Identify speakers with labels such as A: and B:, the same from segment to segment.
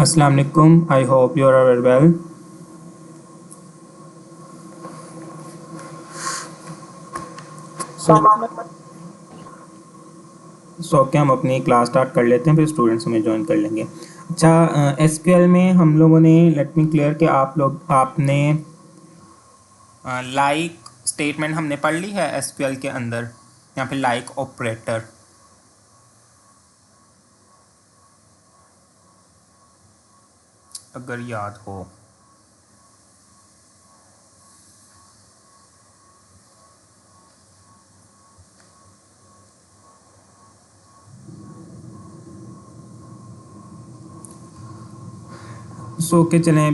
A: अस्सलाम वालेकुम। I hope you are well. So क्या हम अपनी क्लास स्टार्ट कर लेते हैं, फिर स्टूडेंट्स हमें ज्वाइन कर लेंगे। अच्छा, एसक्यूएल में हम लोगों ने, लेट मी क्लियर कि आपने लाइक स्टेटमेंट हमने पढ़ ली है एसक्यूएल के अंदर, या फिर लाइक ऑपरेटर। अगर याद हो के चलें,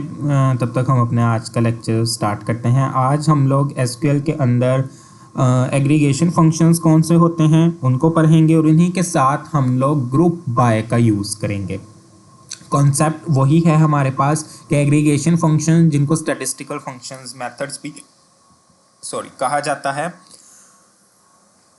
A: तब तक हम अपने आज का लेक्चर स्टार्ट करते हैं। आज हम लोग एसक्यूएल के अंदर एग्रीगेशन फंक्शंस कौन से होते हैं उनको पढ़ेंगे, और इन्हीं के साथ हम लोग ग्रुप बाय का यूज़ करेंगे। कॉन्सेप्ट वही है हमारे पास कि एग्रीगेशन फंक्शन, जिनको स्टैटिस्टिकल फंक्शंस मेथड्स भी कहा जाता है,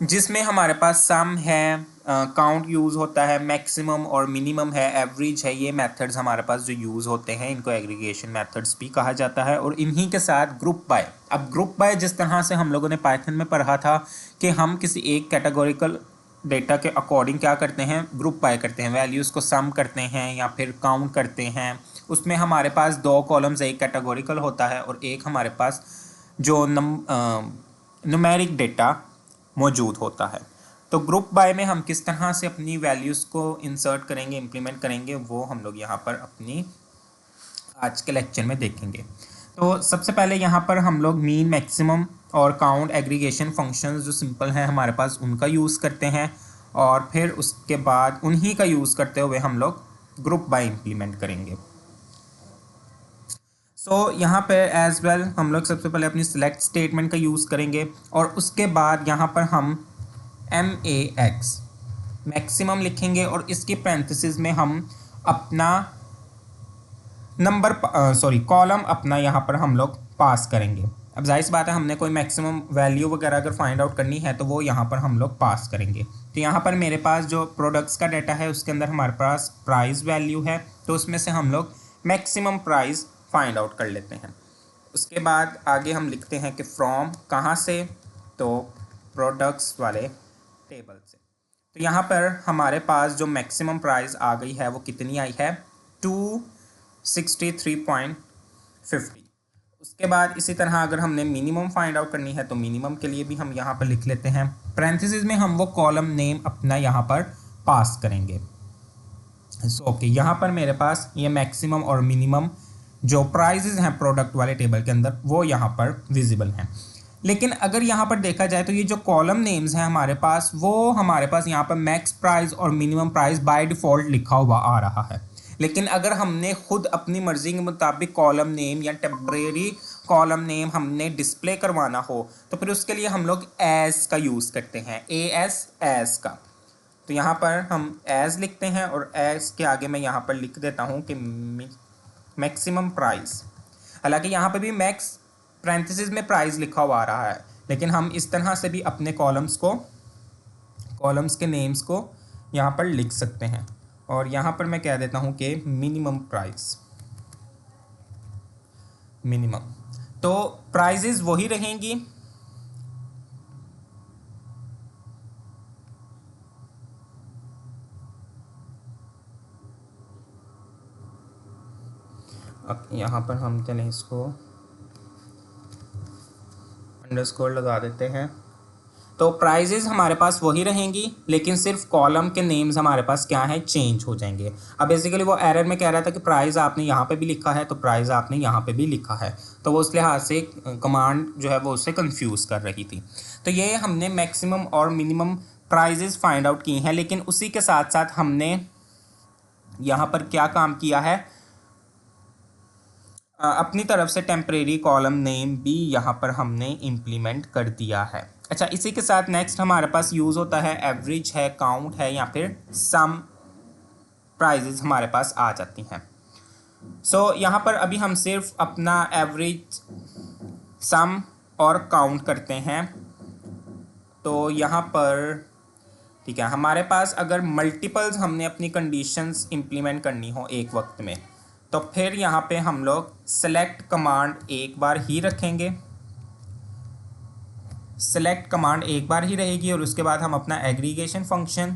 A: जिसमें हमारे पास सम है, काउंट यूज़ होता है, मैक्सिमम और मिनिमम है, एवरेज है। ये मेथड्स हमारे पास जो यूज़ होते हैं, इनको एग्रीगेशन मेथड्स भी कहा जाता है। और इन्हीं के साथ ग्रुप बाय। अब ग्रुप बाय जिस तरह से हम लोगों ने पाइथन में पढ़ा था कि हम किसी एक कैटेगोरिकल डेटा के अकॉर्डिंग क्या करते हैं, ग्रुप बाय करते हैं, वैल्यूज़ को सम करते हैं या फिर काउंट करते हैं। उसमें हमारे पास दो कॉलम्स, एक कैटेगोरिकल होता है और एक हमारे पास जो न्यूमेरिक डेटा मौजूद होता है। तो ग्रुप बाय में हम किस तरह से अपनी वैल्यूज़ को इंसर्ट करेंगे, इम्प्लीमेंट करेंगे, वो हम लोग यहाँ पर अपनी आज के लेक्चर में देखेंगे। तो सबसे पहले यहाँ पर हम लोग मीन, मैक्सिमम और काउंट एग्रीगेशन फंक्शंस जो सिंपल हैं हमारे पास, उनका यूज़ करते हैं, और फिर उसके बाद उन्हीं का यूज़ करते हुए हम लोग ग्रुप बाय इम्प्लीमेंट करेंगे। यहाँ पर एज वेल हम लोग सबसे पहले अपनी सिलेक्ट स्टेटमेंट का यूज़ करेंगे, और उसके बाद यहाँ पर हम MAX मैक्सिमम लिखेंगे, और इसके पैरेंथेसिस में हम अपना कॉलम अपना यहाँ पर हम लोग पास करेंगे। अब जाहिर सी बात है, हमने कोई मैक्सिमम वैल्यू वगैरह अगर फाइंड आउट करनी है तो वो यहाँ पर हम लोग पास करेंगे। तो यहाँ पर मेरे पास जो प्रोडक्ट्स का डाटा है उसके अंदर हमारे पास प्राइस वैल्यू है, तो उसमें से हम लोग मैक्सिमम प्राइस फाइंड आउट कर लेते हैं। उसके बाद आगे हम लिखते हैं कि फ्रॉम कहाँ से, तो प्रोडक्ट्स वाले टेबल से। तो यहाँ पर हमारे पास जो मैक्सिमम प्राइस आ गई है वो कितनी आई है, 263.50। उसके बाद इसी तरह अगर हमने मिनिमम फाइंड आउट करनी है तो मिनिमम के लिए भी हम यहाँ पर लिख लेते हैं। पैरेंथेसिस में हम वो कॉलम नेम अपना यहाँ पर पास करेंगे। यहाँ पर मेरे पास ये मैक्सिमम और मिनिमम जो प्राइजेज हैं प्रोडक्ट वाले टेबल के अंदर, वो यहाँ पर विजिबल हैं। लेकिन अगर यहाँ पर देखा जाए तो ये जो कॉलम नेम्स हैं हमारे पास, वो हमारे पास यहाँ पर मैक्स प्राइस और मिनिमम प्राइस बाय डिफ़ॉल्ट लिखा हुआ आ रहा है। लेकिन अगर हमने खुद अपनी मर्जी के मुताबिक कॉलम नेम या टेम्परेरी कॉलम नेम हमने डिस्प्ले करवाना हो, तो फिर उसके लिए हम लोग एज का यूज़ करते हैं, एज का। तो यहाँ पर हम एज लिखते हैं, और एज के आगे मैं यहाँ पर लिख देता हूँ कि मैक्सिमम प्राइस। हालांकि यहाँ पर भी मैक्स पैरेंथेसिस में प्राइस लिखा हुआ आ रहा है, लेकिन हम इस तरह से भी अपने कॉलम्स के नेम्स को यहाँ पर लिख सकते हैं। और यहाँ पर मैं कह देता हूँ कि मिनिमम प्राइस, मिनिमम। तो प्राइजेस वही रहेंगी, अब यहाँ पर हम चलें इसको अंडरस्कोर लगा देते हैं। तो प्राइजेस हमारे पास वही रहेंगी, लेकिन सिर्फ कॉलम के नेम्स हमारे पास क्या है, चेंज हो जाएंगे। अब बेसिकली वो एरर में कह रहा था कि प्राइस आपने यहाँ पे भी लिखा है, तो प्राइस आपने यहाँ पे भी लिखा है, तो वो उस लिहाज से कमांड जो है वो उससे कंफ्यूज कर रही थी। तो ये हमने मैक्सिमम और मिनिमम प्राइजेस फाइंड आउट की हैं, लेकिन उसी के साथ साथ हमने यहाँ पर क्या काम किया है, अपनी तरफ से टेम्परेरी कॉलम नेम भी यहाँ पर हमने इम्प्लीमेंट कर दिया है। अच्छा, इसी के साथ नेक्स्ट हमारे पास यूज़ होता है एवरेज है, काउंट है, या फिर सम प्राइजेज हमारे पास आ जाती हैं। यहाँ पर अभी हम सिर्फ अपना एवरेज, सम और काउंट करते हैं। तो यहाँ पर ठीक है, हमारे पास अगर मल्टीपल्स हमने अपनी कंडीशंस इम्प्लीमेंट करनी हो एक वक्त में, तो फिर यहाँ पे हम लोग सेलेक्ट कमांड एक बार ही रखेंगे, सेलेक्ट कमांड एक बार ही रहेगी, और उसके बाद हम अपना एग्रीगेशन फंक्शन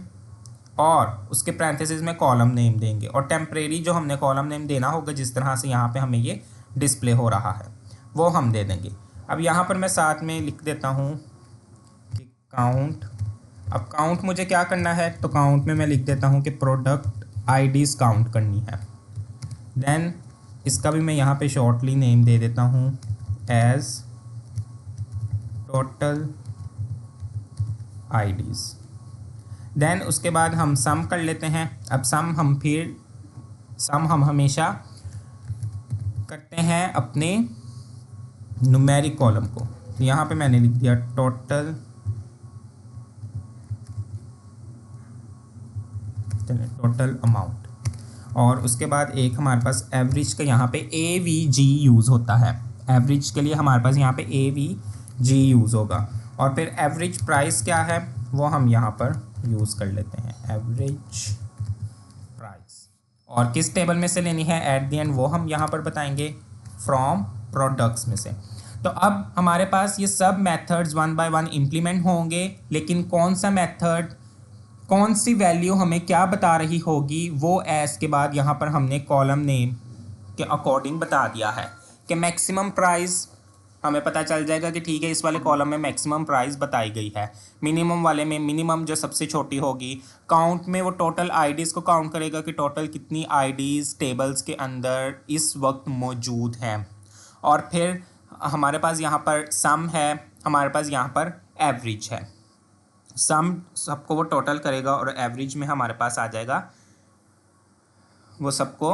A: और उसके पैरेंथेसिस में कॉलम नेम देंगे, और टेम्परेरी जो हमने कॉलम नेम देना होगा जिस तरह से यहाँ पे हमें ये डिस्प्ले हो रहा है वो हम दे देंगे। अब यहाँ पर मैं साथ में लिख देता हूँ कि काउंट। अब काउंट मुझे क्या करना है, तो काउंट में मैं लिख देता हूँ कि प्रोडक्ट आईडीज़ काउंट करनी है। देन इसका भी मैं यहाँ पे शॉर्टली नेम दे देता हूँ एज टोटल आईडीज़। देन उसके बाद हम सम कर लेते हैं। अब सम हम हमेशा करते हैं अपने न्यूमेरिक कॉलम को, तो यहाँ पे मैंने लिख दिया टोटल अमाउंट, और उसके बाद एक हमारे पास एवरेज का यहाँ पे AVG यूज़ होता है। एवरेज के लिए हमारे पास यहाँ पे AVG यूज़ होगा, और फिर एवरेज प्राइस क्या है वो हम यहाँ पर यूज़ कर लेते हैं, एवरेज प्राइस। और किस टेबल में से लेनी है एट द एंड वो हम यहाँ पर बताएंगे, फ्रॉम प्रोडक्ट्स में से। तो अब हमारे पास ये सब methods one by one implement होंगे, लेकिन कौन सा मेथड कौन सी वैल्यू हमें क्या बता रही होगी वो एस के बाद यहाँ पर हमने कॉलम नेम के अकॉर्डिंग बता दिया है कि मैक्सिमम प्राइस हमें पता चल जाएगा कि ठीक है इस वाले कॉलम में मैक्सिमम प्राइस बताई गई है, मिनिमम वाले में मिनिमम जो सबसे छोटी होगी, काउंट में वो टोटल आईडीज़ को काउंट करेगा कि टोटल कितनी आईडीज़ टेबल्स के अंदर इस वक्त मौजूद हैं, और फिर हमारे पास यहाँ पर सम है, हमारे पास यहाँ पर एवरेज है। सम सबको वो टोटल करेगा और एवरेज में हमारे पास आ जाएगा वो सबको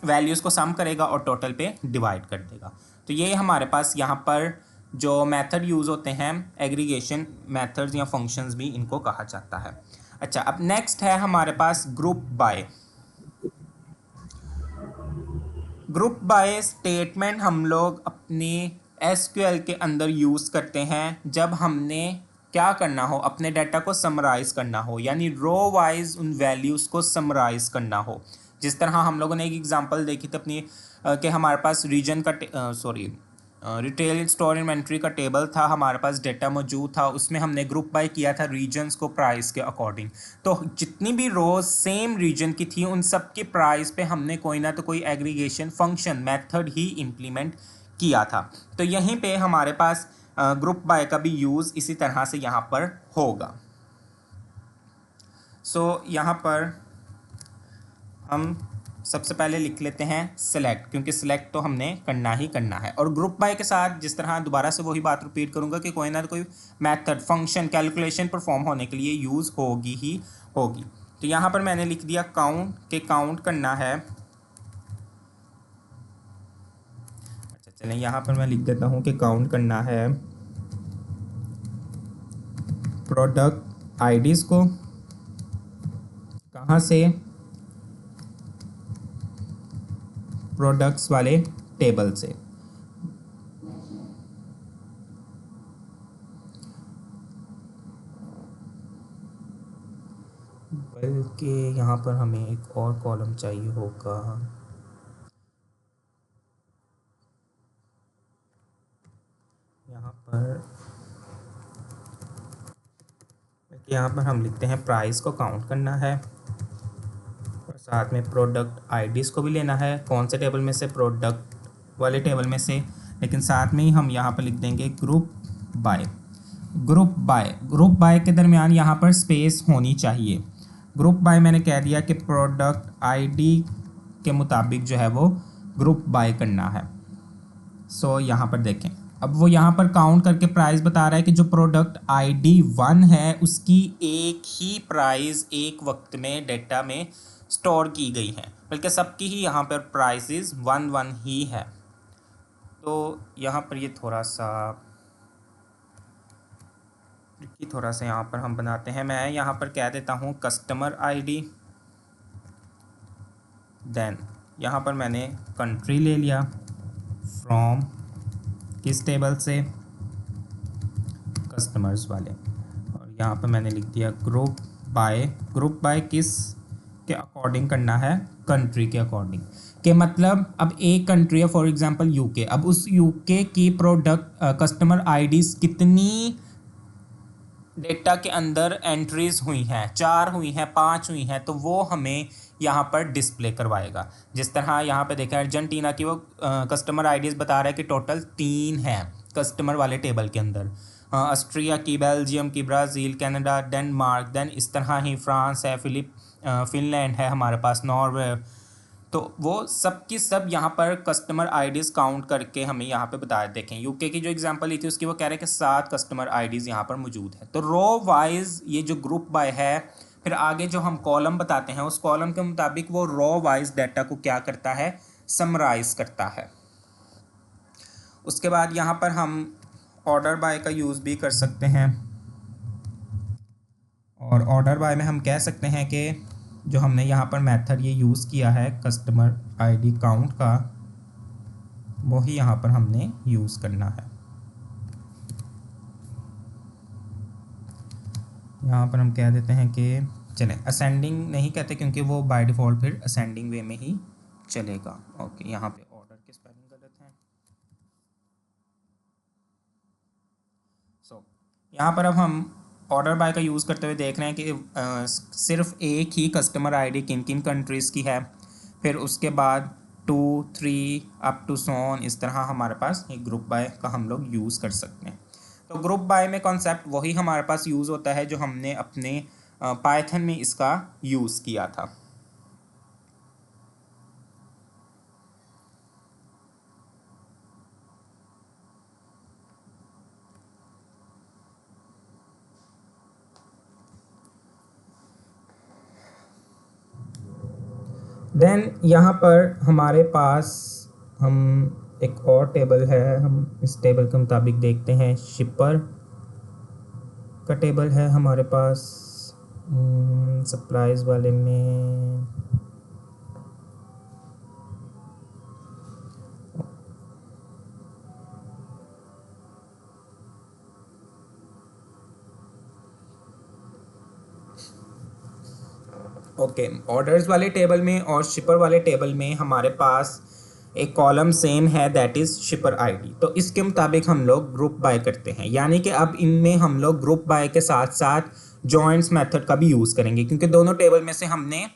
A: वैल्यूज़ को सम करेगा और टोटल पे डिवाइड कर देगा। तो ये हमारे पास यहाँ पर जो मेथड यूज़ होते हैं एग्रीगेशन मेथड्स या फंक्शंस भी इनको कहा जाता है। अच्छा, अब नेक्स्ट है हमारे पास group by. Group by statement हम लोग अपने एसक्यूएल के अंदर यूज़ करते हैं जब हमने क्या करना हो, अपने डाटा को समराइज़ करना हो, यानी रो वाइज उन वैल्यूज़ को समराइज़ करना हो। जिस तरह हम लोगों ने एक एग्जांपल देखी थी अपनी कि हमारे पास रीजन का रिटेल स्टोर इन्वेंट्री का टेबल था, हमारे पास डेटा मौजूद था, उसमें हमने ग्रुप बाय किया था रीजन्स को प्राइस के अकॉर्डिंग। तो जितनी भी रोज सेम रीजन की थी उन सब की प्राइस पे हमने कोई ना तो कोई एग्रीगेशन फंक्शन मेथड ही इम्प्लीमेंट किया था। तो यहीं पे हमारे पास ग्रुप बाय का भी यूज़ इसी तरह से यहाँ पर होगा। सो यहाँ पर हम सबसे पहले लिख लेते हैं सेलेक्ट, क्योंकि सेलेक्ट तो हमने करना ही करना है। और ग्रुप बाय के साथ जिस तरह दोबारा से वही बात रिपीट करूंगा कि कोई ना कोई मेथड फंक्शन कैलकुलेशन परफॉर्म होने के लिए यूज़ होगी ही होगी। तो यहाँ पर मैंने लिख दिया काउंट के काउंट करना है। अच्छा चलें, यहाँ पर मैं लिख देता हूँ कि काउंट करना है प्रोडक्ट आईडीज़ को। कहाँ से? प्रोडक्ट्स वाले टेबल से। बल्कि यहाँ पर हमें एक और कॉलम चाहिए होगा, यहाँ पर हम लिखते हैं प्राइस को काउंट करना है और साथ में प्रोडक्ट आईडीज़ को भी लेना है। कौन से टेबल में से? प्रोडक्ट वाले टेबल में से। लेकिन साथ में ही हम यहाँ पर लिख देंगे ग्रुप बाय। ग्रुप बाय के दरमियान यहाँ पर स्पेस होनी चाहिए। ग्रुप बाय मैंने कह दिया कि प्रोडक्ट आईडी के मुताबिक जो है वो ग्रुप बाय करना है। सो यहाँ पर देखें, अब वो यहाँ पर काउंट करके प्राइस बता रहा है कि जो प्रोडक्ट आईडी 1 है उसकी एक ही प्राइस एक वक्त में डेटा में स्टोर की गई है, बल्कि सबकी ही यहाँ पर प्राइसेस 1 ही है। तो यहाँ पर ये थोड़ा सा यहाँ पर हम बनाते हैं। मैं यहाँ पर कह देता हूँ कस्टमर आईडी। देन यहाँ पर मैंने कंट्री ले लिया, फ्रॉम किस टेबल से? कस्टमर्स वाले। यहाँ पर मैंने लिख दिया ग्रुप बाय किस के अकॉर्डिंग करना है, कंट्री के अकॉर्डिंग। के मतलब अब एक कंट्री है फॉर एग्जांपल यूके, अब उस यूके की प्रोडक्ट कस्टमर आईडीज कितनी डेटा के अंदर एंट्रीज हुई हैं, 4 हुई हैं, 5 हुई हैं, तो वो हमें यहाँ पर डिस्प्ले करवाएगा। जिस तरह यहाँ पे देखा अर्जेंटीना की वो कस्टमर आईडीज बता रहा है कि टोटल 3 हैं कस्टमर वाले टेबल के अंदर, ऑस्ट्रिया की, बेल्जियम की, ब्राज़ील, कनाडा, डेनमार्क, देन इस तरह ही फ्रांस है, फिनलैंड है हमारे पास, नॉर्वे। तो वो सब की सब यहाँ पर कस्टमर आईडीज़ काउंट करके हमें यहाँ पे बता देखें। यूके की जो एग्जांपल ली थी उसकी वो कह रहे हैं कि 7 कस्टमर आईडीज़ यहाँ पर मौजूद है। तो रो वाइज ये जो ग्रुप बाय है, फिर आगे जो हम कॉलम बताते हैं उस कॉलम के मुताबिक वो रो वाइज डाटा को क्या करता है, समराइज करता है। उसके बाद यहाँ पर हम ऑर्डर बाय का यूज़ भी कर सकते हैं, और ऑर्डर बाय में हम कह सकते हैं कि जो हमने यहाँ पर मेथड ये यूज़ किया है कस्टमर आईडी काउंट का, वही यहाँ पर हमने यूज़ करना है। यहाँ पर हम कह देते हैं कि चलें, असेंडिंग नहीं कहते क्योंकि वो बाय डिफ़ॉल्ट फिर असेंडिंग वे में ही चलेगा। ओके, यहाँ पे ऑर्डर की स्पेलिंग गलत है। यहाँ पर अब हम ऑर्डर बाय का यूज़ करते हुए देख रहे हैं कि सिर्फ एक ही कस्टमर आईडी किन किन कंट्रीज़ की है, फिर उसके बाद 2, 3 अप टू सोन, इस तरह हमारे पास एक ग्रुप बाय का हम लोग यूज़ कर सकते हैं। तो ग्रुप बाय में कॉन्सेप्ट वही हमारे पास यूज़ होता है जो हमने अपने पाइथन में इसका यूज़ किया था। देन यहाँ पर हमारे पास हम एक और टेबल है, हम इस टेबल के मुताबिक देखते हैं। शिपर का टेबल है हमारे पास सप्लाईज वाले में। ओके, ऑर्डर्स वाले टेबल में और शिपर वाले टेबल में हमारे पास एक कॉलम सेम है, दैट इज़ शिपर आईडी। तो इसके मुताबिक हम लोग ग्रुप बाय करते हैं, यानी कि अब इनमें हम लोग ग्रुप बाय के साथ साथ जॉइंट्स मेथड का भी यूज़ करेंगे, क्योंकि दोनों टेबल में से हमने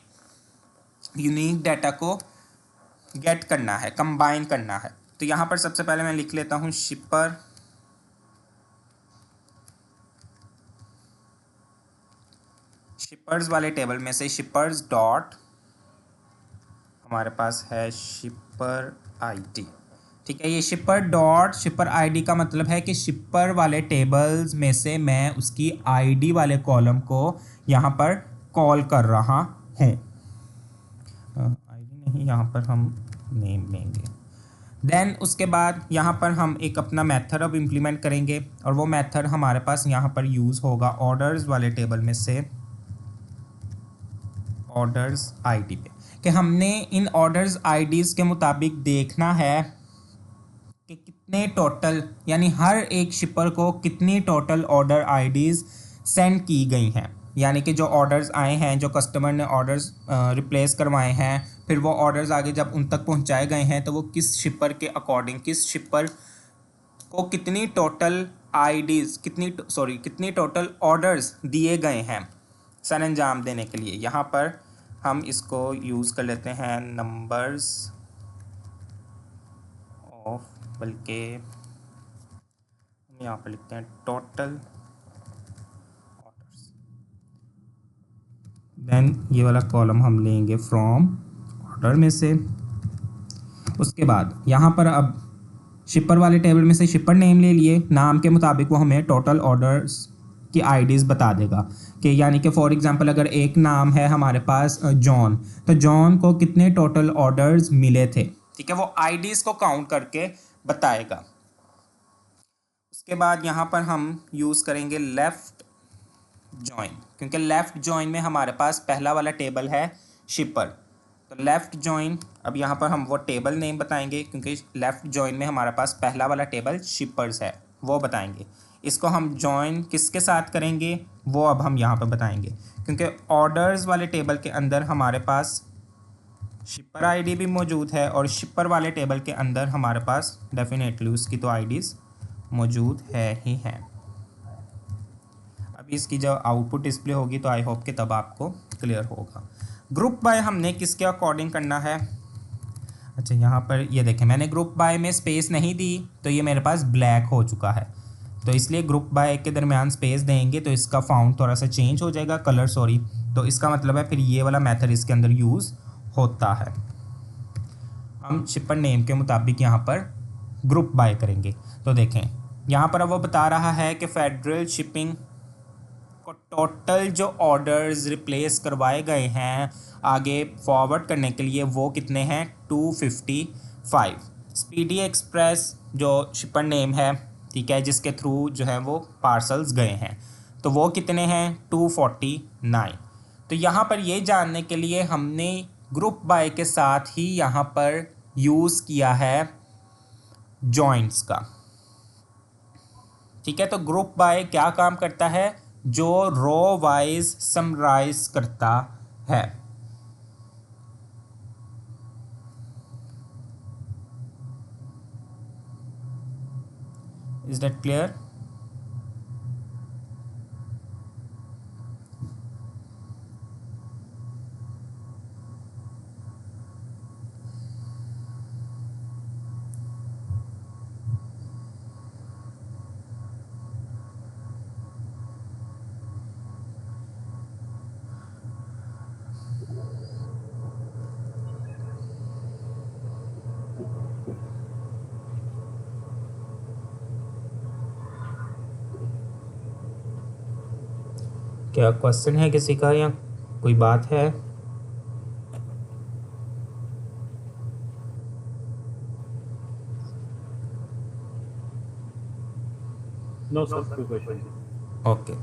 A: यूनिक डाटा को गेट करना है, कंबाइन करना है। तो यहाँ पर सबसे पहले मैं लिख लेता हूँ शिपर शिपर्स वाले टेबल में से शिपर्स डॉट हमारे पास है शिपर आईडी। ठीक है, ये शिपर डॉट शिपर आईडी का मतलब है कि शिपर वाले टेबल्स में से मैं उसकी आईडी वाले कॉलम को यहाँ पर कॉल कर रहा हूँ। आईडी नहीं, यहाँ पर हम नेम लेंगे। देन उसके बाद यहाँ पर हम एक अपना मेथड अब इम्प्लीमेंट करेंगे, और वो मेथड हमारे पास यहाँ पर यूज़ होगा ऑर्डर्स वाले टेबल में से ऑर्डर्स आईडी पे, कि हमने इन ऑर्डर्स आईडीज़ के मुताबिक देखना है कि कितने टोटल, यानी हर एक शिपर को कितनी टोटल ऑर्डर आईडीज़ सेंड की गई हैं। यानी कि जो ऑर्डर्स आए हैं, जो कस्टमर ने ऑर्डर्स रिप्लेस करवाए हैं, फिर वो ऑर्डर्स आगे जब उन तक पहुंचाए गए हैं तो वो किस शिपर के अकॉर्डिंग, किस शिपर को कितनी टोटल आईडीज़, कितनी टोटल ऑर्डर्स दिए गए हैं सर अंजाम देने के लिए। यहाँ पर हम इसको यूज़ कर लेते हैं नंबर्स ऑफ, बल्कि हम यहाँ पर लिखते हैं टोटल ऑर्डर्स। देन ये वाला कॉलम हम लेंगे फ्रॉम ऑर्डर में से। उसके बाद यहाँ पर अब शिपर वाले टेबल में से शिपर नेम ले लिए, नाम के मुताबिक वो हमें टोटल ऑर्डर्स की आईडीज़ बता देगा कि, यानी कि फॉर एग्जांपल अगर एक नाम है हमारे पास जॉन, तो जॉन को कितने टोटल ऑर्डर्स मिले थे। ठीक है, वो आईडीज़ को काउंट करके बताएगा। उसके बाद यहाँ पर हम यूज़ करेंगे लेफ़्ट जॉइन, क्योंकि लेफ़्ट जॉइन में हमारे पास पहला वाला टेबल है शिपर। तो लेफ़्ट जॉइन, अब यहाँ पर हम वो टेबल नेम बताएंगे क्योंकि लेफ़्ट जॉइन में हमारे पास पहला वाला टेबल शिपर्स है, वो बताएंगे। इसको हम जॉइन किसके साथ करेंगे वो अब हम यहाँ पर बताएंगे, क्योंकि ऑर्डर्स वाले टेबल के अंदर हमारे पास शिपर आईडी भी मौजूद है और शिपर वाले टेबल के अंदर हमारे पास डेफिनेटली उसकी तो आईडीज़ मौजूद है ही हैं। अभी इसकी जब आउटपुट डिस्प्ले होगी तो आई होप कि तब आपको क्लियर होगा। ग्रुप बाय हमने किसके अकॉर्डिंग करना है। अच्छा, यहाँ पर ये देखें, मैंने ग्रुप बाय में स्पेस नहीं दी तो ये मेरे पास ब्लैक हो चुका है, तो इसलिए ग्रुप बाय के दरमियान स्पेस देंगे तो इसका फाउंड थोड़ा सा चेंज हो जाएगा, कलर सॉरी। तो इसका मतलब है फिर ये वाला मेथड इसके अंदर यूज़ होता है। हम शिपर नेम के मुताबिक यहाँ पर ग्रुप बाय करेंगे। तो देखें यहाँ पर अब वो बता रहा है कि फेडरल शिपिंग को टोटल जो ऑर्डर्स रिप्लेस करवाए गए हैं आगे फॉरवर्ड करने के लिए वो कितने हैं 255। स्पीडी एक्सप्रेस जो शिपर नेम है, ठीक है, जिसके थ्रू जो है वो पार्सल्स गए हैं, तो वो कितने हैं 249। तो यहाँ पर ये जानने के लिए हमने ग्रुप बाय के साथ ही यहाँ पर यूज़ किया है जॉइंट्स का, ठीक है। तो ग्रुप बाय क्या काम करता है, जो रो वाइज समराइज करता है। Is that clear? क्या क्वेश्चन है किसी का या कोई बात है?
B: नो सर, कोई क्वेश्चन।
A: ओके,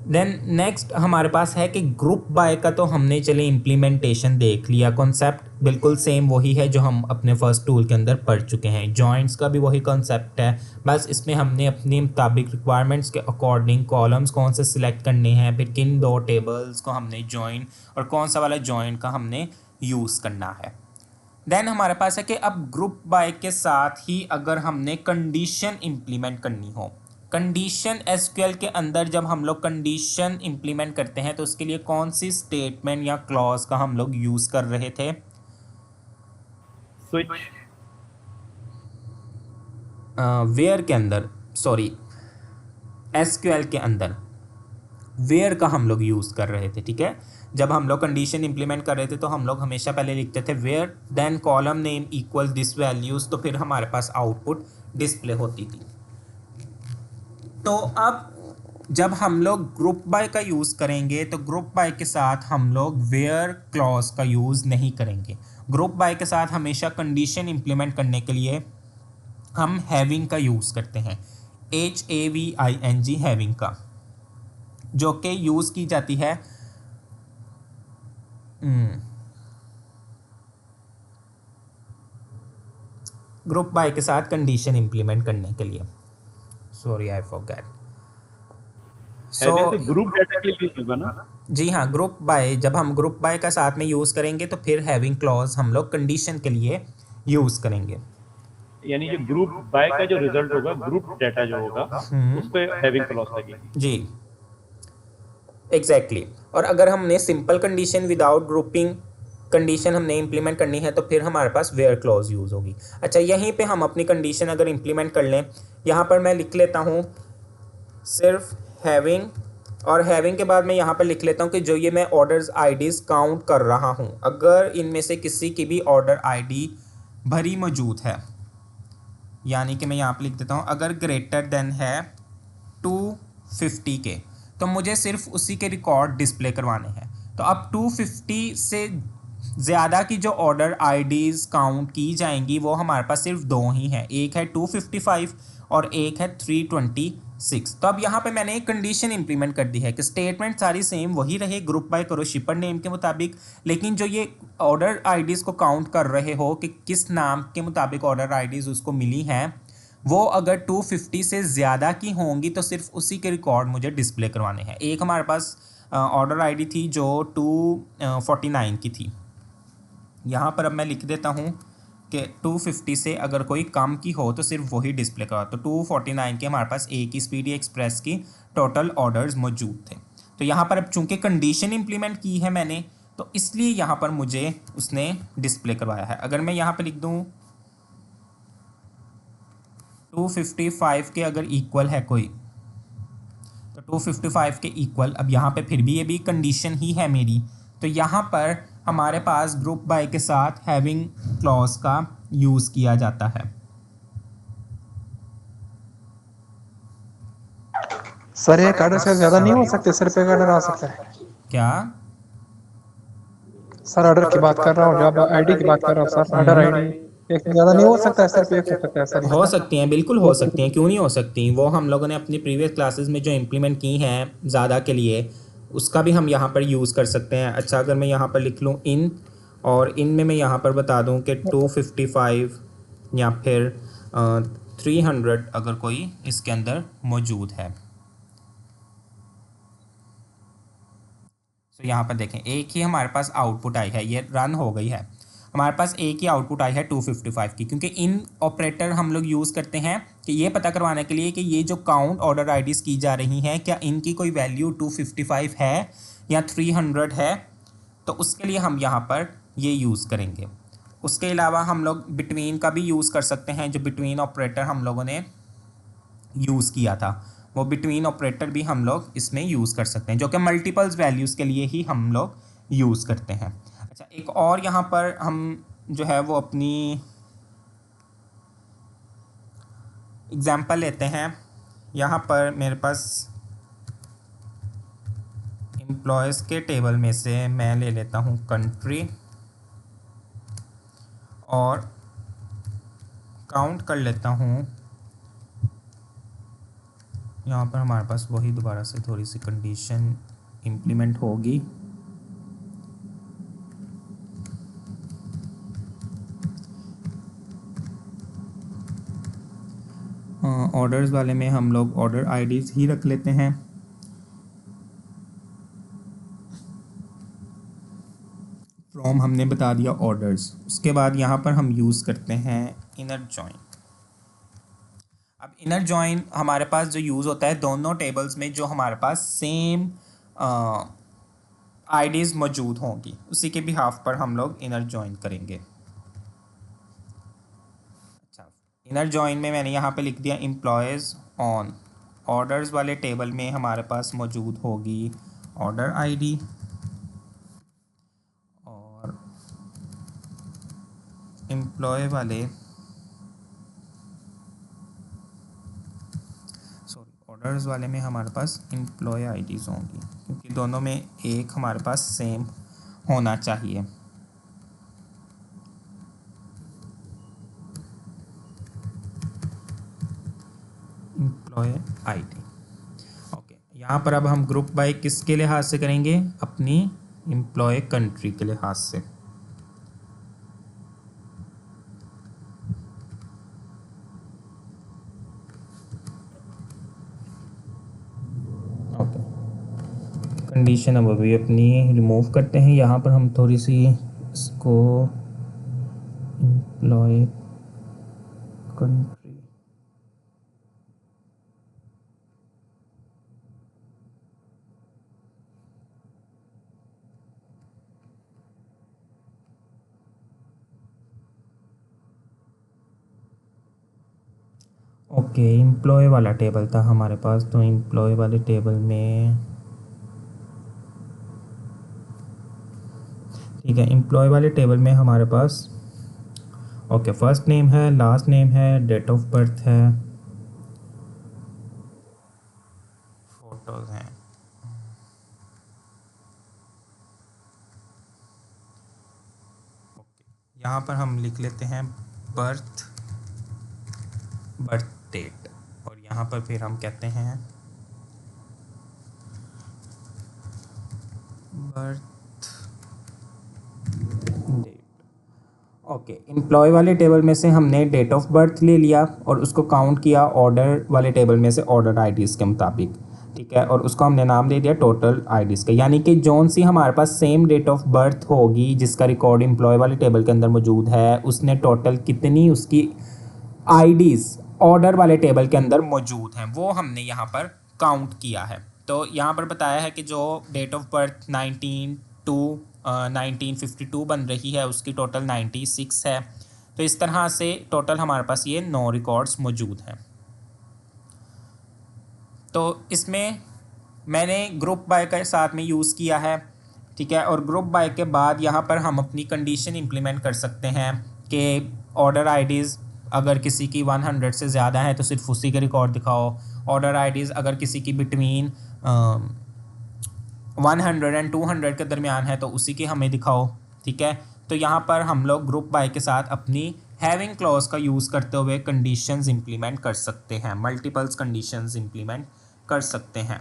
A: देन नेक्स्ट हमारे पास है कि ग्रुप बाय का तो हमने चले इम्प्लीमेंटेशन देख लिया, कॉन्सेप्ट बिल्कुल सेम वही है जो हम अपने फर्स्ट टूल के अंदर पढ़ चुके हैं। जॉइंट्स का भी वही कॉन्सेप्ट है, बस इसमें हमने अपने मुताबिक रिक्वायरमेंट्स के अकॉर्डिंग कॉलम्स कौन से सिलेक्ट करने हैं, फिर किन दो टेबल्स को हमने जॉइन और कौन सा वाला जॉइन का हमने यूज़ करना है। देन हमारे पास है कि अब ग्रुप बाय के साथ ही अगर हमने कंडीशन इम्प्लीमेंट करनी हो, कंडीशन एसक्यूएल के अंदर जब हम लोग कंडीशन इम्प्लीमेंट करते हैं तो उसके लिए कौन सी स्टेटमेंट या क्लॉज का हम लोग यूज़ कर रहे थे?
B: स्विच
A: वेयर के अंदर, सॉरी एसक्यूएल के अंदर वेयर का हम लोग यूज़ कर रहे थे, ठीक है। जब हम लोग कंडीशन इंप्लीमेंट कर रहे थे तो हम लोग हमेशा पहले लिखते थे where then column name equal this values, तो फिर हमारे पास आउटपुट डिस्प्ले होती थी। तो अब जब हम लोग ग्रुप बाय का यूज़ करेंगे तो ग्रुप बाय के साथ हम लोग वेयर क्लॉज का यूज़ नहीं करेंगे। ग्रुप बाय के साथ हमेशा कंडीशन इंप्लीमेंट करने के लिए हम हैविंग का यूज़ करते हैं, HAVING हैविंग का, जो कि यूज़ की जाती है ग्रुप बाय के साथ कंडीशन इंप्लीमेंट करने के लिए। Sorry I forgot.
B: So group data के लिए होगा ना?
A: जी हाँ, ग्रुप बाय जब हम ग्रुप बाय का साथ में यूज़ करेंगे तो फिर हैविंग क्लॉज हम लोग कंडीशन के लिए यूज़ करेंगे।
B: यानी जो ग्रुप बाय का जो रिजल्ट होगा, ग्रुप डाटा जो होगा उस पे हैविंग क्लॉज लगेगी।
A: जी एग्जैक्टली और अगर हमने simple condition without grouping condition हमने इंप्लीमेंट करनी है तो फिर हमारे पास वेयर क्लॉज यूज़ होगी। अच्छा, यहीं पे हम अपनी कंडीशन अगर इंप्लीमेंट कर लें, यहाँ पर मैं लिख लेता हूँ सिर्फ हैविंग, और हैविंग के बाद मैं यहाँ पर लिख लेता हूँ कि जो ये मैं ऑर्डर्स आईडीज़ काउंट कर रहा हूँ, अगर इनमें से किसी की भी ऑर्डर आईडी भरी मौजूद है, यानी कि मैं यहाँ पर लिख देता हूँ अगर ग्रेटर देन है 250 के, तो मुझे सिर्फ उसी के रिकॉर्ड डिस्प्ले करवाने हैं। तो अब 250 से ज़्यादा की जो ऑर्डर आईडीज़ काउंट की जाएंगी वो हमारे पास सिर्फ दो ही हैं, एक है 255 और एक है 326। तो अब यहाँ पे मैंने एक कंडीशन इंप्लीमेंट कर दी है कि स्टेटमेंट सारी सेम वही रहे, ग्रुप बाय करो शिपर नेम के मुताबिक, लेकिन जो ये ऑर्डर आईडीज़ को काउंट कर रहे हो कि किस नाम के मुताबिक ऑर्डर आईडीज़ उसको मिली हैं, वो अगर 250 से ज़्यादा की होंगी तो सिर्फ उसी के रिकॉर्ड मुझे डिस्प्ले करवाने हैं। एक हमारे पास ऑर्डर आईडी थी जो 249 की थी। यहाँ पर अब मैं लिख देता हूँ कि 250 से अगर कोई कम की हो तो सिर्फ वही डिस्प्ले करवा। तो 249 के हमारे पास एक ही स्पीडी एक्सप्रेस की टोटल ऑर्डर्स मौजूद थे। तो यहाँ पर अब चूँकि कंडीशन इम्प्लीमेंट की है मैंने, तो इसलिए यहाँ पर मुझे उसने डिस्प्ले करवाया है। अगर मैं यहाँ पर लिख दूँ 255 के अगर इक्वल है कोई, तो 255 के इक्वल, अब यहाँ पे फिर भी ये भी कंडीशन ही है मेरी, तो यहाँ पर हमारे पास ग्रुप बाय के साथ हैविंग क्लॉज का यूज़ किया जाता है।
C: सर एक ऑर्डर से ज्यादा नहीं हो सकते सर, पे ऑर्डर आ सकता है।
A: क्या
C: सर ऑर्डर की बात कर रहा हूँ, जब आईडी की बात कर रहा हूँ सर, ऑर्डर आईडी एक से ज्यादा नहीं हो सकता है सर, पे एक हो सकता है सर।
A: हो सकती हैं, बिल्कुल हो सकती हैं, क्यों नहीं हो सकती। वो हम लोगों ने अपनी प्रीवियस क्लासेस में जो इम्प्लीमेंट की हैं ज़्यादा के लिए, उसका भी हम यहाँ पर यूज़ कर सकते हैं। अच्छा, अगर मैं यहाँ पर लिख लूँ इन, और इन में मैं यहाँ पर बता दूँ कि 255 या फिर 300 अगर कोई इसके अंदर मौजूद है। तो यहाँ पर देखें एक ही हमारे पास आउटपुट आई है, ये रन हो गई है। हमारे पास एक ही आउटपुट आई है 255 की, क्योंकि इन ऑपरेटर हम लोग यूज़ करते हैं कि ये पता करवाने के लिए कि ये जो काउंट ऑर्डर आईडीज़ की जा रही हैं क्या इनकी कोई वैल्यू 255 है या 300 है, तो उसके लिए हम यहाँ पर ये यूज़ करेंगे। उसके अलावा हम लोग बिटवीन का भी यूज़ कर सकते हैं, जो बिटवीन ऑपरेटर हम लोगों ने यूज़ किया था, वो बिटवीन ऑपरेटर भी हम लोग इसमें यूज़ कर सकते हैं, जो कि मल्टीपल्स वैल्यूज़ के लिए ही हम लोग यूज़ करते हैं। अच्छा, एक और यहाँ पर हम जो है वो अपनी एग्जांपल लेते हैं। यहाँ पर मेरे पास एम्प्लॉयज़ के टेबल में से मैं ले लेता हूँ कंट्री और काउंट कर लेता हूँ। यहाँ पर हमारे पास वही दोबारा से थोड़ी सी कंडीशन इम्प्लीमेंट होगी। ऑर्डर्स वाले में हम लोग ऑर्डर आईडीज़ ही रख लेते हैं। फ्रॉम हमने बता दिया ऑर्डर्स। उसके बाद यहाँ पर हम यूज़ करते हैं इनर जॉइन। अब इनर जॉइन हमारे पास जो यूज़ होता है दोनों टेबल्स में जो हमारे पास सेम आईडीज़ मौजूद होंगी, उसी के बिहाफ पर हम लोग इनर जॉइन करेंगे। अच्छा, इनर जॉइन में मैंने यहाँ पे लिख दिया एम्प्लॉयज़ ऑन। ऑर्डर्स वाले टेबल में हमारे पास मौजूद होगी ऑर्डर आईडी, और एम्प्लॉय वाले ऑर्डर्स वाले में हमारे पास एम्प्लॉय आईडीज़ होंगी, क्योंकि दोनों में एक हमारे पास सेम होना चाहिए। Employ ID, okay. यहाँ पर अब हम ग्रुप बाय किसके लिहाज से करेंगे, अपनी एम्प्लॉय कंट्री के लिहाज से। कंडीशन अब अभी अपनी रिमूव करते हैं। यहाँ पर हम थोड़ी सी इसको एम्प्लॉय कंट्री, ओके, एम्प्लॉय वाला टेबल था हमारे पास, तो एम्प्लॉय वाले टेबल में ठीक है। एम्प्लॉय वाले टेबल में हमारे पास ओके फर्स्ट नेम है, लास्ट नेम है, डेट ऑफ बर्थ है, फोटोज हैं। ओके, यहाँ पर हम लिख लेते हैं बर्थ डेट, और यहाँ पर फिर हम कहते हैं बर्थ डेट। ओके, एम्प्लॉय वाले टेबल में से हमने डेट ऑफ बर्थ ले लिया और उसको काउंट किया ऑर्डर वाले टेबल में से ऑर्डर आईडीज़ के मुताबिक, ठीक है, और उसको हमने नाम दे दिया टोटल आईडीज़ का। यानी कि जौन सी हमारे पास सेम डेट ऑफ बर्थ होगी जिसका रिकॉर्ड एम्प्लॉय वाले टेबल के अंदर मौजूद है, उसने टोटल कितनी उसकी आईडीज़ ऑर्डर वाले टेबल के अंदर मौजूद हैं वो हमने यहाँ पर काउंट किया है। तो यहाँ पर बताया है कि जो डेट ऑफ बर्थ 1952 बन रही है उसकी टोटल 96 है। तो इस तरह से टोटल हमारे पास ये 9 रिकॉर्ड्स मौजूद हैं। तो इसमें मैंने ग्रुप बाय के साथ में यूज़ किया है, ठीक है, और ग्रुप बाय के बाद यहाँ पर हम अपनी कंडीशन इम्प्लीमेंट कर सकते हैं कि ऑर्डर आईडीज़ अगर किसी की 100 से ज़्यादा है तो सिर्फ उसी के रिकॉर्ड दिखाओ, ऑर्डर आईडीज़ अगर किसी की बिटवीन 100 एंड 200 के दरमियान है तो उसी की हमें दिखाओ, ठीक है। तो यहाँ पर हम लोग ग्रुप बाय के साथ अपनी हैविंग क्लॉज का यूज़ करते हुए कंडीशंस इम्प्लीमेंट कर सकते हैं, मल्टीपल्स कंडीशंस इम्प्लीमेंट कर सकते हैं।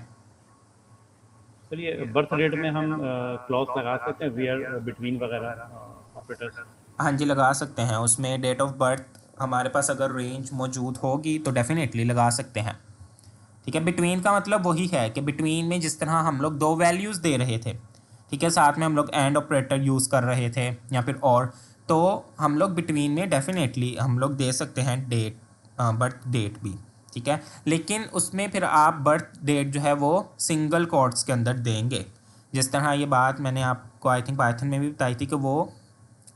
B: चलिए, बर्थ डेट में हम क्लॉज लगा सकते हैं, वेयर बिटवीन वगैरह ऑपरेटर्स।
A: हाँ जी, लगा सकते हैं। उसमें डेट ऑफ बर्थ हमारे पास अगर रेंज मौजूद होगी तो डेफिनेटली लगा सकते हैं, ठीक है। बिटवीन का मतलब वही है कि बिटवीन में जिस तरह हम लोग दो वैल्यूज़ दे रहे थे, ठीक है, साथ में हम लोग एंड ऑपरेटर यूज़ कर रहे थे या फिर और, तो हम लोग बिटवीन में डेफिनेटली हम लोग दे सकते हैं डेट, बर्थ डेट भी, ठीक है। लेकिन उसमें फिर आप बर्थ डेट जो है वो सिंगल कोट्स के अंदर देंगे। जिस तरह ये बात मैंने आपको आई थिंक पाइथन में भी बताई थी कि वो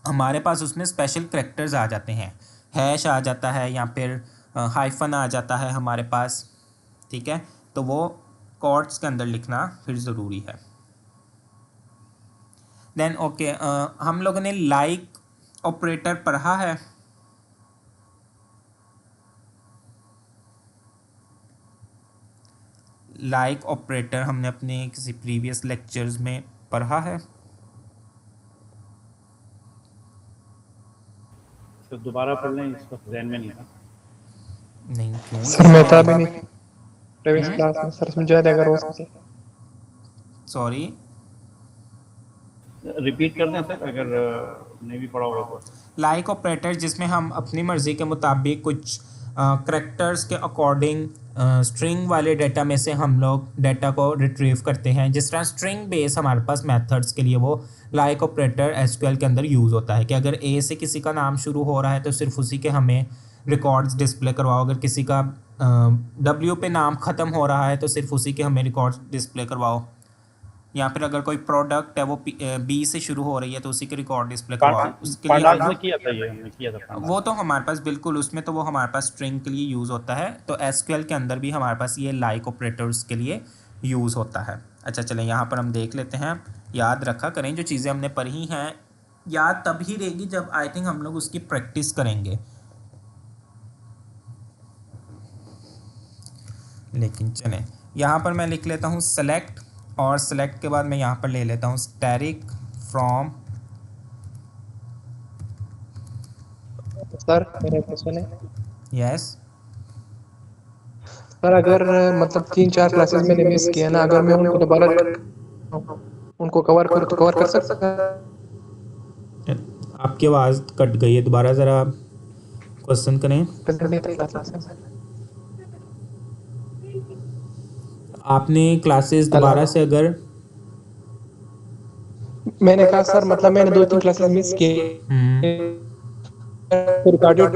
A: हमारे पास उसमें स्पेशल करैक्टर्स आ जाते हैं, हैश आ जाता है या फिर हाइफन आ जाता है हमारे पास, ठीक है। तो वो कोट्स के अंदर लिखना फिर ज़रूरी है। देन ओके, हम लोगों ने लाइक ऑपरेटर पढ़ा है। लाइक ऑपरेटर हमने अपने किसी प्रीवियस लेक्चर्स में पढ़ा है।
B: तो दोबारा पढ़ लें, इस वक्त ध्यान में नहीं था।
A: नहीं, क्यों?
C: सर मैं था भी नहीं प्रीवियस क्लास में, सर समझा दे अगर हो सके।
A: सॉरी,
B: रिपीट कर दें सर, अगर नहीं भी पढ़ा होगा तो।
A: लाइक ऑपरेटर जिसमें हम अपनी मर्ज़ी के मुताबिक कुछ करैक्टर्स के अकॉर्डिंग स्ट्रिंग वाले डेटा में से हम लोग डेटा को रिट्रीव करते हैं। जिस तरह स्ट्रिंग बेस हमारे पास मेथड्स के लिए वो लाइक ऑपरेटर एसक्यूएल के अंदर यूज़ होता है कि अगर ए से किसी का नाम शुरू हो रहा है तो सिर्फ उसी के हमें रिकॉर्ड्स डिस्प्ले करवाओ, अगर किसी का डब्ल्यू पे नाम ख़त्म हो रहा है तो सिर्फ उसी के हमें रिकॉर्ड्स डिस्प्ले करवाओ, या फिर अगर कोई प्रोडक्ट है वो बी से शुरू हो रही है तो उसी के रिकॉर्ड डिस्प्ले करवाओ, उसके लिए
B: पांडास में किया था, ये हमने किया था पांडास।
A: वो तो हमारे पास बिल्कुल उसमें तो वो हमारे पास स्ट्रिंग के लिए यूज़ होता है। तो एसक्यूएल के अंदर भी हमारे पास ये लाइक ऑपरेटर्स के लिए यूज़ होता है। अच्छा चलें, यहाँ पर हम देख लेते हैं। याद रखा करें जो चीज़ें हमने पढ़ी हैं, याद तब ही रहेगी जब आई थिंक हम लोग उसकी प्रैक्टिस करेंगे। लेकिन चलें, यहाँ पर मैं लिख लेता हूँ सेलेक्ट, और सेलेक्ट के बाद मैं यहाँ पर ले लेता हूँ स्टैटिक फ्रॉम।
C: सर मेरा क्वेश्चन है,
A: यस,
C: सर अगर मतलब 3-4 क्लासेस मैंने मिस किया ना, अगर मैं उनको दोबारा उनको कवर करूँ तो कवर कर सकता है?
A: आपकी आवाज़ कट गई है, दोबारा ज़रा क्वेश्चन करें। आपने क्लासेस दोबारा से अगर,
C: मैंने कहा सर मतलब मैंने 2-3 क्लासेस मिस किए, रिकॉर्डेड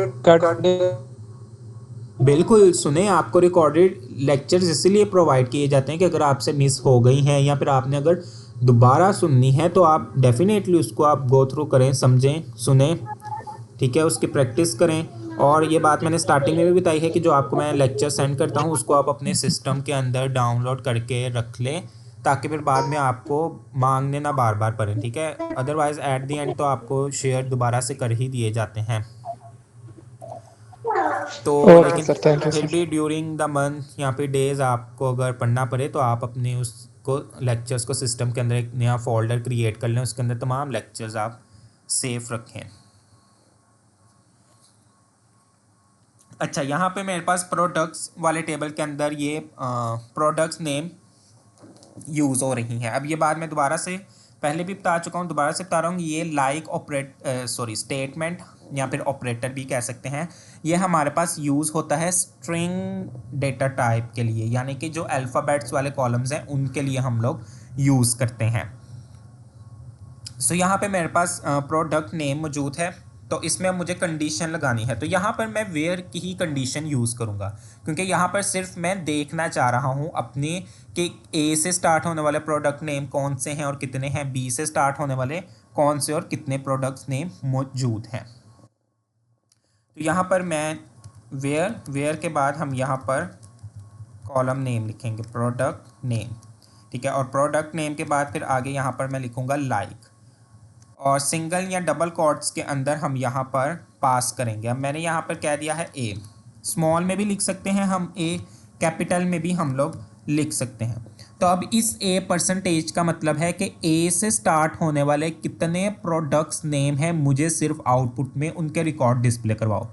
A: बिल्कुल सुने, आपको रिकॉर्डेड लेक्चर्स इसीलिए प्रोवाइड किए जाते हैं कि अगर आपसे मिस हो गई हैं या फिर आपने अगर दोबारा सुननी है तो आप डेफिनेटली उसको आप गो थ्रू करें, समझें, सुने, ठीक है, उसकी प्रैक्टिस करें। और ये बात मैंने स्टार्टिंग में भी बताई है कि जो आपको मैं लेक्चर सेंड करता हूँ उसको आप अपने सिस्टम के अंदर डाउनलोड करके रख लें ताकि फिर बाद में आपको मांगने ना बार बार पड़े, ठीक है। अदरवाइज़ एट दी एंड तो आपको शेयर दोबारा से कर ही दिए जाते हैं। तो
C: ओके सर, थैंक
A: लेकिन
C: यू
A: फिर
C: सर।
A: भी ड्यूरिंग द मंथ या फिर डेज़ आपको अगर पढ़ना पड़े तो आप अपने उसको लेक्चर्स को सिस्टम के अंदर एक नया फोल्डर क्रिएट कर लें, उसके अंदर तमाम लेक्चर्स आप सेफ रखें। अच्छा, यहाँ पे मेरे पास प्रोडक्ट्स वाले टेबल के अंदर ये प्रोडक्ट्स नेम यूज़ हो रही हैं। अब ये बात मैं दोबारा से पहले भी बता चुका हूँ, दोबारा से बता रहा हूँ, ये लाइक स्टेटमेंट या फिर ऑपरेटर भी कह सकते हैं, ये हमारे पास यूज़ होता है स्ट्रिंग डेटा टाइप के लिए, यानी कि जो अल्फ़ाबेट्स वाले कॉलम्स हैं उनके लिए हम लोग यूज़ करते हैं। सो यहाँ पे मेरे पास प्रोडक्ट नेम मौजूद है, तो इसमें अब मुझे कंडीशन लगानी है, तो यहाँ पर मैं वेयर की ही कंडीशन यूज़ करूँगा, क्योंकि यहाँ पर सिर्फ मैं देखना चाह रहा हूँ अपने कि ए से स्टार्ट होने वाले प्रोडक्ट नेम कौन से हैं और कितने हैं, बी से स्टार्ट होने वाले कौन से और कितने प्रोडक्ट्स नेम मौजूद हैं। तो यहाँ पर मैं वेयर के बाद हम यहाँ पर कॉलम नेम लिखेंगे प्रोडक्ट नेम, ठीक है, और प्रोडक्ट नेम के बाद फिर आगे यहाँ पर मैं लिखूँगा लाइक, और सिंगल या डबल कोट्स के अंदर हम यहाँ पर पास करेंगे। अब मैंने यहाँ पर कह दिया है ए, स्मॉल में भी लिख सकते हैं हम ए, कैपिटल में भी हम लोग लिख सकते हैं। तो अब इस ए परसेंटेज का मतलब है कि ए से स्टार्ट होने वाले कितने प्रोडक्ट्स नेम हैं, मुझे सिर्फ आउटपुट में उनके रिकॉर्ड डिस्प्ले करवाओ।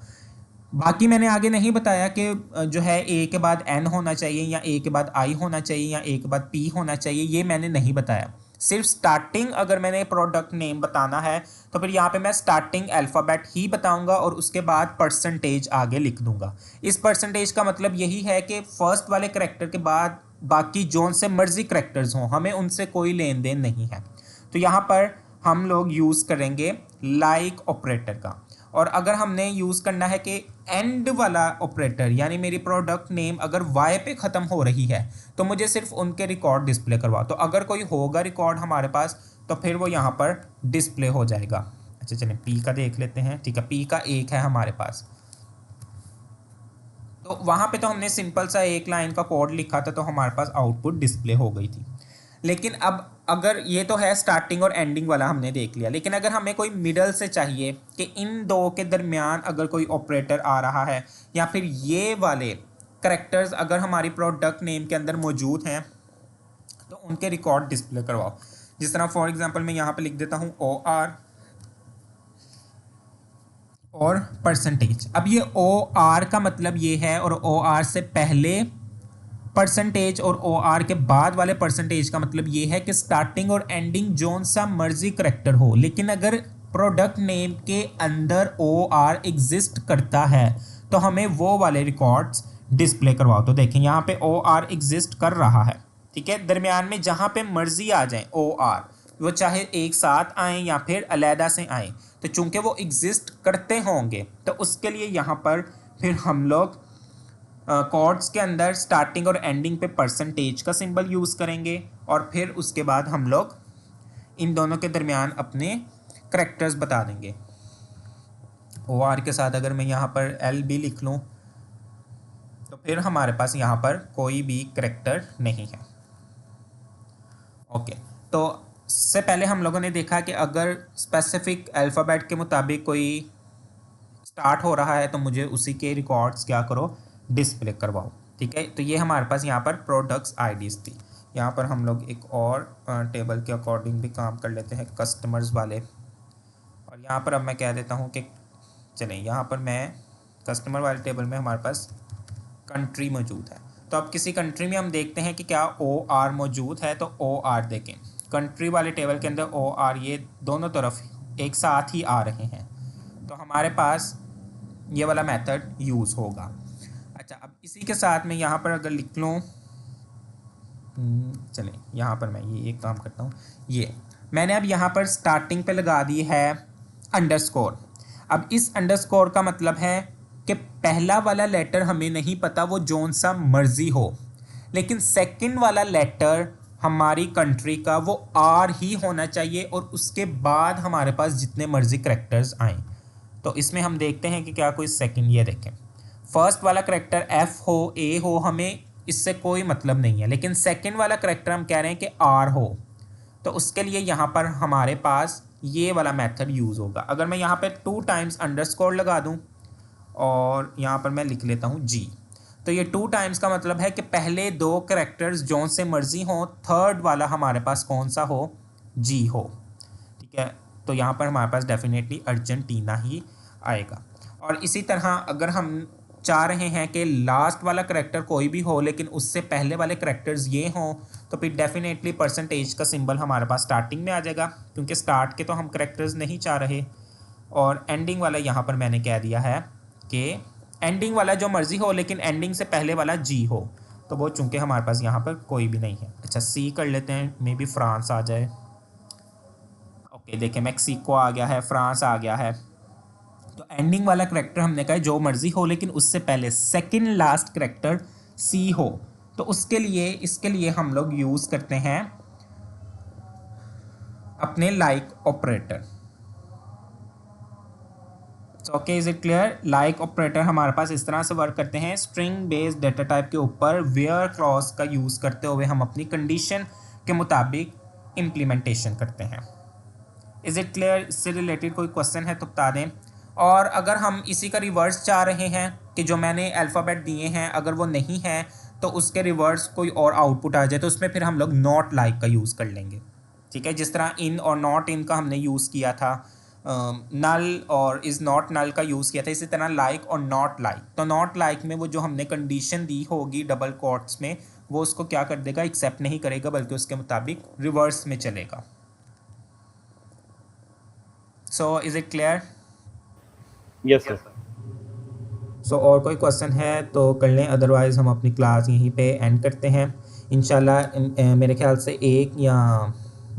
A: बाकी मैंने आगे नहीं बताया कि जो है ए के बाद एन होना चाहिए या ए के बाद आई होना चाहिए या ए के बाद पी होना चाहिए, ये मैंने नहीं बताया। सिर्फ स्टार्टिंग अगर मैंने प्रोडक्ट नेम बताना है तो फिर यहाँ पे मैं स्टार्टिंग अल्फ़ाबेट ही बताऊंगा और उसके बाद परसेंटेज आगे लिख दूंगा। इस परसेंटेज का मतलब यही है कि फर्स्ट वाले करैक्टर के बाद बाकी जोन से मर्जी करैक्टर्स हों, हमें उनसे कोई लेन देन नहीं है। तो यहाँ पर हम लोग यूज़ करेंगे लाइक ऑपरेटर का, और अगर हमने यूज़ करना है कि एंड वाला ऑपरेटर यानी मेरी प्रोडक्ट नेम अगर वाई पे ख़त्म हो रही है तो मुझे सिर्फ उनके रिकॉर्ड डिस्प्ले करवा, तो अगर कोई होगा रिकॉर्ड हमारे पास तो फिर वो यहाँ पर डिस्प्ले हो जाएगा। अच्छा चलिए पी का देख लेते हैं, ठीक है, पी का एक है हमारे पास, तो वहाँ पे तो हमने सिंपल सा एक लाइन का कोड लिखा था तो हमारे पास आउटपुट डिस्प्ले हो गई थी। लेकिन अब अगर ये तो है स्टार्टिंग और एंडिंग वाला हमने देख लिया, लेकिन अगर हमें कोई मिडल से चाहिए कि इन दो के दरमियान अगर कोई ऑपरेटर आ रहा है या फिर ये वाले करैक्टर्स अगर हमारी प्रोडक्ट नेम के अंदर मौजूद हैं तो उनके रिकॉर्ड डिस्प्ले करवाओ। जिस तरह फॉर एग्जांपल मैं यहाँ पे लिख देता हूँ ओ आर और परसेंटेज। अब ये ओ आर का मतलब ये है और ओ आर से पहले परसेंटेज और ओ आर के बाद वाले परसेंटेज का मतलब ये है कि स्टार्टिंग और एंडिंग जोन सा मर्जी करैक्टर हो, लेकिन अगर प्रोडक्ट नेम के अंदर ओ आर एग्जिस्ट करता है तो हमें वो वाले रिकॉर्ड्स डिस्प्ले करवाओ। तो देखें यहाँ पे ओ आर एग्जिस्ट कर रहा है, ठीक है, दरमियान में जहाँ पे मर्जी आ जाए ओ आर, वो चाहे एक साथ आए या फिर अलहदा से आए, तो चूंकि वो एग्जिस्ट करते होंगे तो उसके लिए यहाँ पर फिर हम लोग कोड्स के अंदर स्टार्टिंग और एंडिंग पे परसेंटेज का सिंबल यूज़ करेंगे और फिर उसके बाद हम लोग इन दोनों के दरमियान अपने करैक्टर्स बता देंगे। ओ आर के साथ अगर मैं यहाँ पर एल भी लिख लूँ तो फिर हमारे पास यहाँ पर कोई भी करैक्टर नहीं है। ओके, तो इससे पहले हम लोगों ने देखा कि अगर स्पेसिफिक अल्फ़ाबेट के मुताबिक कोई स्टार्ट हो रहा है तो मुझे उसी के रिकॉर्ड्स क्या करो, डिस्प्ले करवाओ, ठीक है। तो ये हमारे पास यहाँ पर प्रोडक्ट्स आईडीज़ थी। यहाँ पर हम लोग एक और टेबल के अकॉर्डिंग भी काम कर लेते हैं, कस्टमर्स वाले, और यहाँ पर अब मैं कह देता हूँ कि चलें यहाँ पर मैं कस्टमर वाले टेबल में हमारे पास कंट्री मौजूद है, तो अब किसी कंट्री में हम देखते हैं कि क्या ओ आर मौजूद है, तो ओ आर देखें कंट्री वाले टेबल के अंदर ओ आर ये दोनों तरफ एक साथ ही आ रहे हैं, तो हमारे पास ये वाला मेथड यूज़ होगा। अच्छा, अब इसी के साथ में यहाँ पर अगर लिख लूँ, चलें यहाँ पर मैं ये एक काम करता हूँ, ये मैंने अब यहाँ पर स्टार्टिंग पे लगा दी है अंडरस्कोर। अब इस अंडरस्कोर का मतलब है कि पहला वाला लेटर हमें नहीं पता वो जोन सा मर्जी हो, लेकिन सेकंड वाला लेटर हमारी कंट्री का वो आर ही होना चाहिए और उसके बाद हमारे पास जितने मर्जी करैक्टर्स आएँ। तो इसमें हम देखते हैं कि क्या कोई सेकंड, ये देखें फर्स्ट वाला करैक्टर एफ हो ए हो हमें इससे कोई मतलब नहीं है, लेकिन सेकंड वाला करैक्टर हम कह रहे हैं कि आर हो, तो उसके लिए यहाँ पर हमारे पास ये वाला मेथड यूज़ होगा। अगर मैं यहाँ पर 2 टाइम्स अंडरस्कोर लगा दूँ और यहाँ पर मैं लिख लेता हूँ जी, तो ये 2 टाइम्स का मतलब है कि पहले 2 करैक्टर्स जोन से मर्जी हों, थर्ड वाला हमारे पास कौन सा हो, जी हो, ठीक है। तो यहाँ पर हमारे पास डेफिनेटली अर्जेंटीना ही आएगा। और इसी तरह अगर हम चाह रहे हैं कि लास्ट वाला करेक्टर कोई भी हो लेकिन उससे पहले वाले करेक्टर्स ये हों, तो फिर डेफिनेटली परसेंटेज का सिंबल हमारे पास स्टार्टिंग में आ जाएगा, क्योंकि स्टार्ट के तो हम करेक्टर्स नहीं चाह रहे। और एंडिंग वाला यहाँ पर मैंने कह दिया है कि एंडिंग वाला जो मर्ज़ी हो लेकिन एंडिंग से पहले वाला जी हो, तो वो चूँकि हमारे पास यहाँ पर कोई भी नहीं है। अच्छा, सी कर लेते हैं, मे बी फ्रांस आ जाए। ओके, देखिए मैक्सिको आ गया है, फ्रांस आ गया है। तो एंडिंग वाला करेक्टर हमने कहा जो मर्जी हो लेकिन उससे पहले सेकंड लास्ट करेक्टर सी हो, तो उसके लिए इसके लिए हम लोग यूज़ करते हैं अपने like operator. Okay, is it clear? Like operator हमारे पास इस तरह से वर्क करते हैं, स्ट्रिंग बेस्ड डेटा टाइप के ऊपर वेयर क्लॉज का यूज़ करते हुए हम अपनी कंडीशन के मुताबिक इम्प्लीमेंटेशन करते हैं। Is it clear? इससे रिलेटेड कोई क्वेश्चन है तो बता दें। और अगर हम इसी का रिवर्स चाह रहे हैं कि जो मैंने अल्फ़ाबेट दिए हैं अगर वो नहीं है तो उसके रिवर्स कोई और आउटपुट आ जाए, तो उसमें फिर हम लोग नॉट लाइक का यूज़ कर लेंगे। ठीक है, जिस तरह इन और नॉट इन का हमने यूज़ किया था, नल और इज़ नॉट नल का यूज़ किया था, इसी तरह लाइक और नॉट लाइक। तो नॉट लाइक में वो जो हमने कंडीशन दी होगी डबल कोट्स में, वो उसको क्या कर देगा, एक्सेप्ट नहीं करेगा, बल्कि उसके मुताबिक रिवर्स में चलेगा। So is it clear?
B: Yes sir.
A: So और कोई क्वेश्चन है तो कर लें, अदरवाइज़ हम अपनी क्लास यहीं पे एंड करते हैं। इंशाल्लाह मेरे ख्याल से 1 या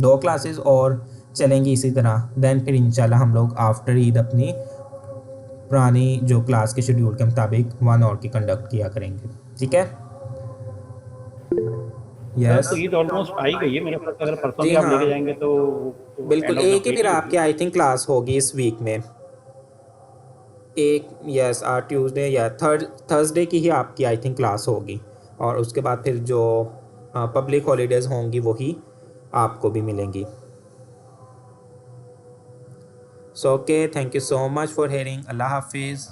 A: 2 क्लासेस और चलेंगी इसी तरह, देन फिर इंशाल्लाह हम लोग आफ्टर ईद अपनी पुरानी जो क्लास के शेड्यूल के मुताबिक 1 और की कंडक्ट किया करेंगे। ठीक है? यस,
B: तो ईद ऑलमोस्ट आ ही गई है मेरे पास, अगर परसों
A: जी
B: भी आप
A: हाँ,
B: लेके जाएंगे तो
A: बिल्कुल।
B: end of the
A: एक ही
B: week
A: फिर
B: ही
A: आपकी आई थिंक क्लास होगी इस वीक में, एक यस ट्यूसडे या थर्सडे की ही आपकी आई थिंक क्लास होगी, और उसके बाद फिर जो पब्लिक हॉलीडेज़ होंगी वही आपको भी मिलेंगी। So okay, thank you so much for hearing. अल्लाह हाफिज़।